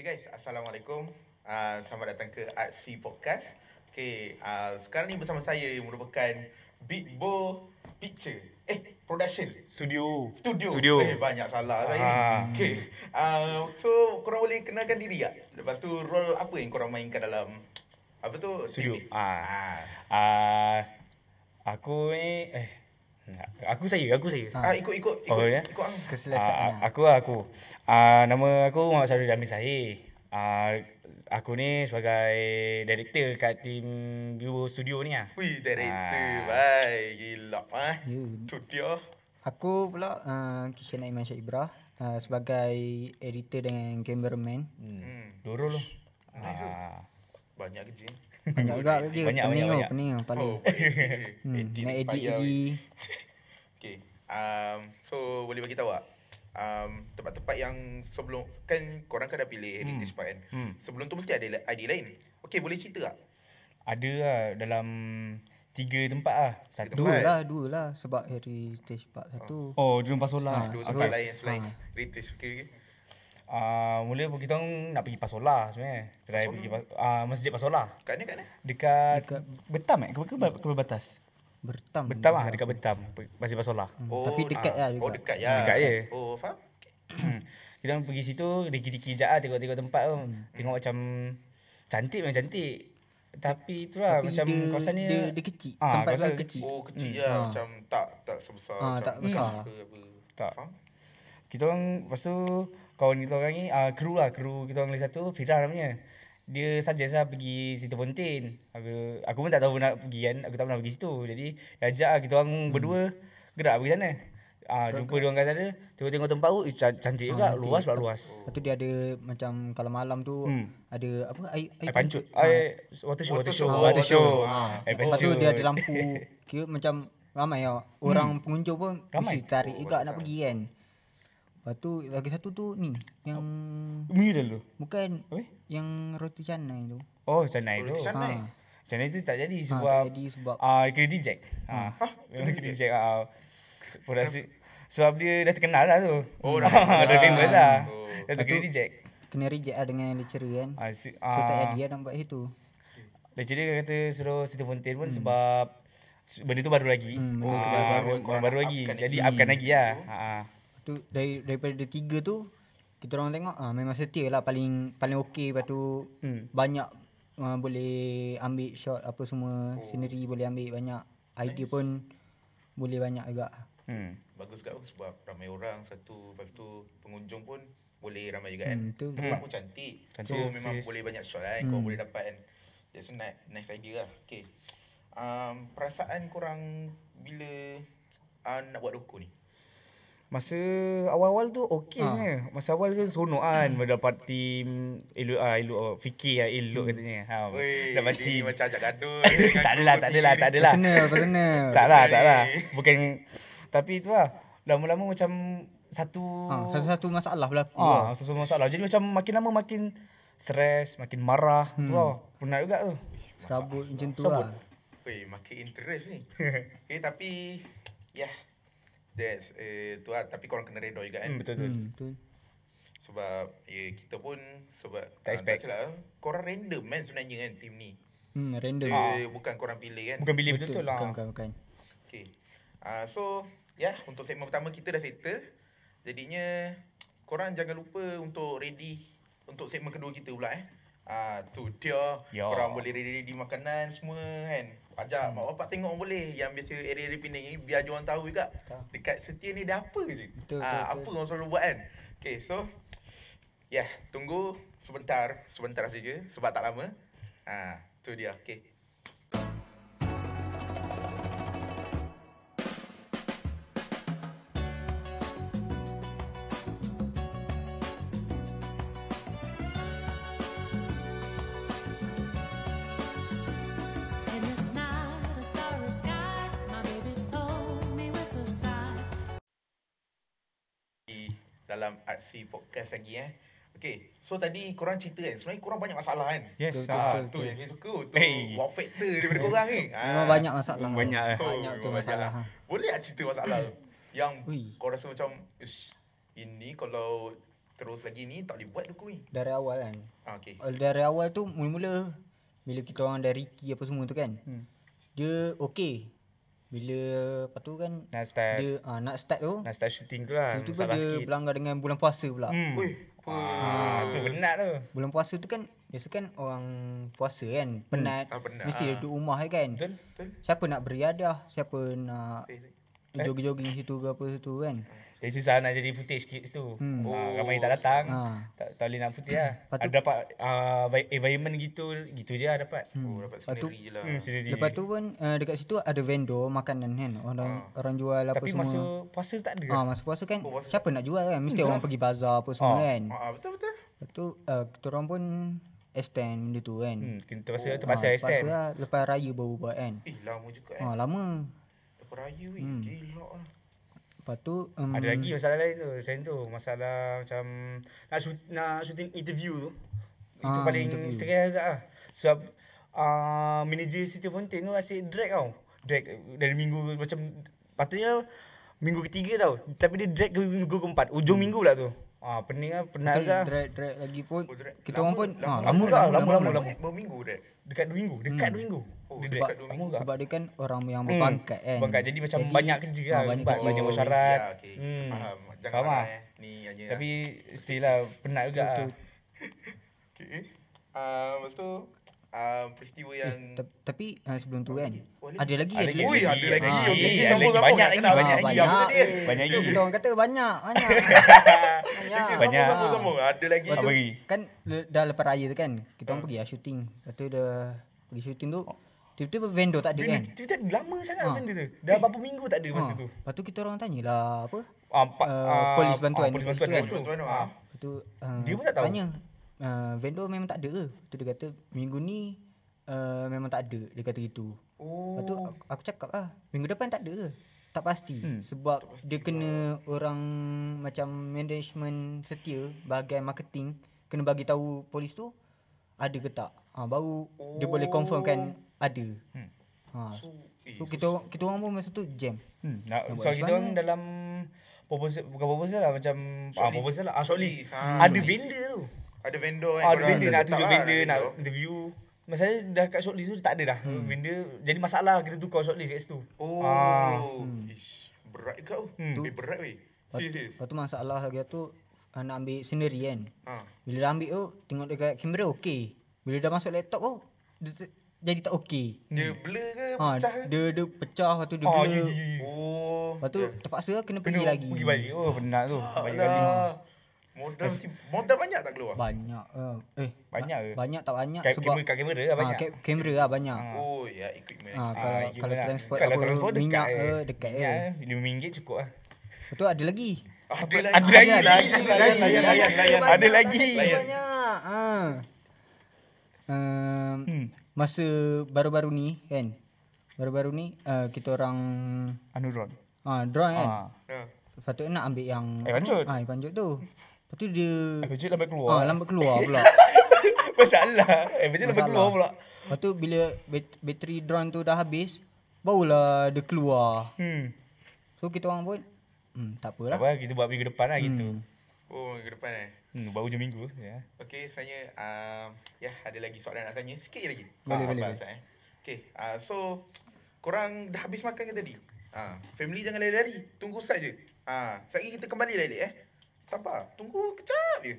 guys, Assalamualaikum. Selamat datang ke Artsy Podcast. Sekarang ni bersama saya yang merupakan Big Bo Picture. Production. Studio. Banyak salah saya ni. So korang boleh kenalkan diri tak? Lepas tu role apa yang korang mainkan dalam Studio. TV? Aku ni Aku saya. Ikut. Oh ya. Ikut Keselesaan. Aku. Nama aku Muhammad Sarul Damir Sahir. Aku ni sebagai director kat tim Vivo Studio ni lah. Wih, director. Baik, gila. Tu dia. Aku pula Kishan Aiman Syed Ibrah sebagai editor dengan cameraman. Dua role tu. Nice tu. Banyak kerja. Banyak juga dia. Banyak. Pening kepala. Nak edit lagi. Okay. So boleh bagi tahu tak? Tempat-tempat yang sebelum kan korang kan dah pilih heritage part kan. Sebelum tu mesti ada idea lain. Okay, boleh cerita tak? Ada lah dalam 3 tempat lah. Satu. Dua lah sebab heritage part satu. Oh, di Lumpur Solar. Dua tempat lain selain heritage. Okay. Mula kita orang nak pergi Pasola sebenarnya. Try pergi Masjid Pasola. Kat mana? Dekat Betam ke batas. Betam Betam dekat Betam Masjid Pasola. tapi dekat lah juga. Oh, dekat ya. Dekat je. Oh, faham? Kita orang pergi situ diki-diki je lah, tengok-tengok tempat tu. Tengok macam cantik memang cantik. Tapi itulah Tapi macam kawasan ni dia kecil. Tempat kawasan dia kecil. Oh, kecil je. Macam tak sebesar. macam tak besar. apa. Tak. Faham? Kita orang lepas tu kawan kita orang ni kru kita orang lagi satu Fira namanya. Dia suggest lah pergi Situ Fontaine. Aku pun tak tahu nak pergi kan. Aku tak pernah pergi situ. Jadi dia ajak lah kita orang berdua gerak pergi sana. Jumpa dia orang kat sana, tengok tempat tu cantik juga, luas pula luas. Lepas tu dia ada macam kalau malam tu ada apa air Pancut. Water show. Air Lepas tu pancut. dia ada lampu. Kira macam ramai lah. Orang pengunjung pun Ramai. mesti tarik juga nak pergi kan. Lepas tu lagi satu tu ni yang Mie dulu. bukan Apa? yang roti canai tu. Oh, canai tu. Canai. Canai tu tak jadi Tak sebab jadi sebab kena reject. Memang kena reject. Produksi sebab dia dah terkenal lah tu. Oh, dah dah famous lah. Oh. Dah tu kena reject. kena reject lah dengan lecturer kan. So tak jadi lah nak buat itu. Lecturer dia kata suruh Situ Fontaine pun sebab benda tu baru lagi. Baru lagi. upkan Jadi lagi. upkan lagi lah. Lepas tu daripada tiga tu kita orang tengok memang setia lah paling okey. Lepas tu banyak boleh ambil shot apa semua, scenery boleh ambil banyak, idea pun boleh banyak juga. Bagus sebab ramai orang satu. Lepas tu pengunjung pun boleh ramai juga kan. Betul. Tempat pun cantik. So memang boleh banyak shot lah kan. Kau boleh dapat kan. That's a nice idea lah. Okay. Perasaan korang bila nak buat doko ni? Masa awal-awal tu okey sebenarnya. Masa awal tu seronok kan mendapat tim elok fikir elok katanya. Dapat tim macam ajak gaduh. tak adalah. Personal. Tak lah. Bukan, tapi itulah lama-lama macam Satu-satu masalah berlaku. satu masalah. Jadi macam makin lama makin stres, makin marah. Tu lah. Penat juga tu. Serabut macam tu Serabut. lah. Makin interest ni. Tapi that's tu lah. Tapi korang kena redha juga kan. Betul. Sebab kita pun sebab Tak expect. lah. Korang random man sebenarnya kan team ni. Random. Bukan korang pilih kan. Bukan pilih betul lah. Bukan. Okay. So untuk segmen pertama kita dah settle. Jadinya korang jangan lupa untuk ready untuk segmen kedua kita pula tu dia. Korang boleh ready makanan semua kan. Ajak mak bapak tengok boleh. Yang biasa area Penang ni biar diorang tahu juga dekat Setia ni dah apa je. Betul. Apa orang selalu buat kan. Okay, so tunggu sebentar saja sebab tak lama. Tu dia. Okay. And it's not a starry sky. My baby told me with a sigh. Dalam Artsy Podcast lagi Okay, so tadi korang cerita kan, sebenarnya korang banyak masalah kan? Yes. Tu yang saya suka tu. Wow factor daripada korang ni. Memang banyak masalah. Banyak Banyak tu masalah. Boleh tak cerita masalah tu? Yang Ui. kau rasa macam, ini kalau terus lagi ni tak boleh buat dulu ni. Dari awal kan. Okay. Dari awal tu mula-mula bila kita orang dari Ricky apa semua tu kan. Dia okey. Bila lepas tu kan Nak start. dia nak start tu Nak start shooting tu lah. tiba-tiba Masalah dia sikit. berlanggar dengan bulan puasa pula. Weh, Tu penat tu. Bulan puasa tu kan biasa kan orang puasa kan penat. penat. Mesti duduk rumah kan. Betul? Siapa nak beriadah, siapa nak Eh, jogging-jogging situ ke apa situ kan. Jadi susah nak jadi footage sikit situ. Ramai tak datang. Tak boleh nak footage lah. Ada dapat environment gitu je lah dapat. dapat sendiri je lah. Sendiri. Lepas tu pun dekat situ ada vendor makanan kan. Orang jual apa Tapi semua. masa puasa tak ada. Masa puasa kan siapa nak jual kan. Mesti orang pergi bazar apa semua kan. Betul. Lepas tu kita orang pun extend benda tu kan. Kita terpaksa extend. Lah, lepas raya baru buat kan. Lama juga Lama. Lepas raya weh. Gila lah. Lepas tu Ada lagi masalah lain tu. Selain tu masalah macam nak shooting interview tu. Itu paling stress agak lah. Sebab manager City Fountain tu asyik drag tau. Drag dari minggu macam patutnya minggu ketiga tau. Tapi dia drag ke minggu keempat. Ujung minggu pula tu. Pening lah. Penat agak. drag lagi pun drag. kita orang pun Lama. Berminggu dah. Dekat 2 minggu. Dekat 2 minggu. Dia drag. Lama agak. sebab dia kan orang yang berpangkat kan. Bangkat jadi macam banyak kerja lah. banyak Banyak kerja. mesyuarat. Ya, okay. Faham. Jangan Faham marah lah. Ni hanya Tapi still lah penat juga lah. okay. Lepas tu peristiwa yang Tapi sebelum tu kan Oh, ada lagi. Ada lagi. Ui, ada lagi. Ah, Okey, ada lagi. sambung. Banyak lagi. Kenapa? Banyak lagi. Apa dia? Banyak lagi. Kita orang kata banyak. Banyak. Sambung. Ada lagi. Lepas tu Apa lagi? kan dah lepas raya tu kan kita orang pergi shooting. Lepas tu dah pergi shooting tu tiba-tiba vendor tak ada kan. Kita lama sangat benda tu. Dah berapa minggu tak ada masa tu. Lepas tu kita orang tanyalah apa Polis polis bantuan Polis kat bantuan situ kat situ. Lepas tu Dia pun tak tahu. tanya vendor memang tak ada ke? Lepas tu dia kata minggu ni memang tak ada. Dia kata gitu. Lepas tu aku cakap lah minggu depan tak ada ke? Tak pasti. Sebab dia kena orang macam management setia bahagian marketing kena bagi tahu polis tu ada ke tak. Baru dia boleh confirmkan ada. So kita orang pun masa tu jam. So kita orang dalam proposal, bukan proposal lah, macam proposal lah, shortlist. Shortlist. Ada vendor tu. Ada vendor kan. Ada vendor nak tunjuk letak vendor, lah, nak vendor. interview. Masalahnya dah kat shortlist tu tak ada dah vendor. Jadi masalah kita tukar shortlist kat situ. Ish, berat ke kau? Berat weh. Serius. Lepas tu masalah lagi tu nak ambil sendiri kan. Bila dah ambil tu tengok dekat kamera okey. Bila dah masuk laptop tu jadi tak okey. Dia blur ke pecah ke? Dia pecah lepas tu dia blur. Lepas tu terpaksa kena pergi lagi. Pergi balik. Penat tu. Banyak kali. Alah. Modal banyak tak keluar? Banyak. Banyak ke? Banyak tak banyak Kat sebab kamera lah banyak. kamera lah banyak. Oh ya, equipment. Kalau transport Kalau apa transport minyak dekat dekat RM5 cukup lah. Lepas tu ada lagi. Ada lagi. Ada lagi. Banyak. Masa baru-baru ni kan. Baru-baru ni kita orang Drone. drone kan. Ha. Patutnya nak ambil yang pancut. pancut tu. Lepas tu dia Bajet lambat keluar. lambat keluar pula. Masalah. Bajet lambat keluar pula. Lepas tu bila bateri drone tu dah habis, barulah dia keluar. So kita orang pun tak apalah. Apa kita buat minggu depan lah gitu. Oh, minggu depan Baru hujung minggu ya. Okey, sebenarnya ada lagi soalan nak tanya. Sikit lagi. Boleh. Okey, so korang dah habis makan ke tadi? Family jangan lari-lari. Tunggu saja. Sekejap lagi kita kembali balik Sabar. Tunggu kejap je.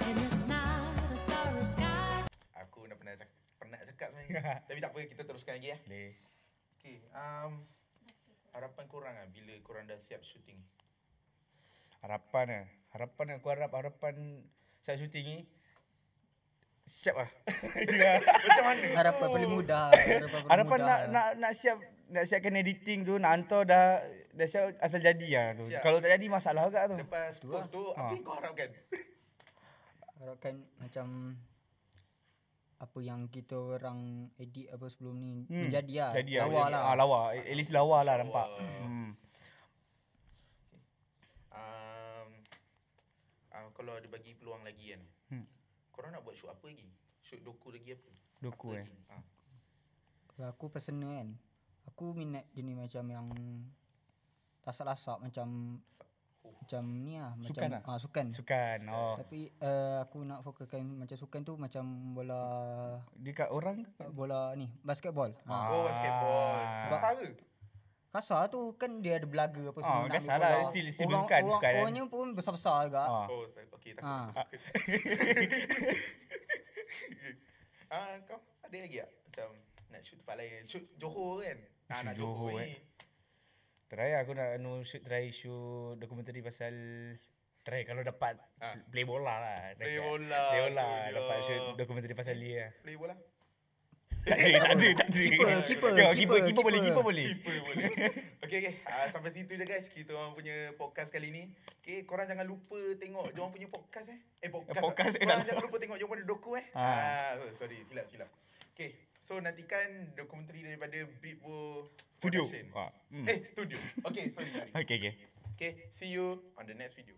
In this night of starry sky. Aku dah penat cakap sebenarnya. Tapi tak apa, kita teruskan lagi Boleh. Okey, harapan korang bila korang dah siap shooting? Harapan aku harapan saat syuting ni siap lah. Macam mana? Harapan paling mudah. Harapan nak siapkan editing tu, nak hantar dah siap asal jadi lah tu. Siap. Kalau tak jadi masalah agak tu. Lepas post tu, apa yang kau harapkan? Harapkan macam apa yang kita orang edit apa sebelum ni menjadi lah. Jadi Lawa lah. Lawa. At least lawa lah nampak. kalau ada bagi peluang lagi kan. Korang nak buat shoot apa lagi? Shoot doku lagi apa? Doku, Apa eh? lagi? Kalau aku personal kan, aku minat jenis macam yang lasak-lasak macam ni lah. Macam, Sukan lah? Sukan. Sukan. Oh. Tapi aku nak fokuskan macam sukan tu macam bola Dekat orang bola ni, basketball. Oh, basketball. Kasar ke? Kasar tu kan dia ada belaga apa semua. nak kasar ambil lah. bola. Still Orang- bukan orang- sukan kan? Orangnya pun besar-besar juga. Oh, okey takut. Ah. takut. Kau ada lagi tak? Macam nak shoot tempat lain. Shoot Johor kan? Shoot Nak Johor, Johor ni. Try aku nak shoot dokumentari pasal try kalau dapat play bola lah. Play bola, Play bola. tu dia. Dapat shoot dokumentari pasal dia. Play bola? tak ada. Keeper boleh. Keeper boleh. Okay. Sampai situ je guys. Kita orang punya podcast kali ni. Okay, korang jangan lupa tengok diorang punya podcast Podcast, Korang salah. jangan lupa tengok diorang punya doku Sorry, silap. Okay, so nantikan dokumentari daripada Bitbo Studio. Production. Studio. Okay, sorry. Okay. Okay, see you on the next video.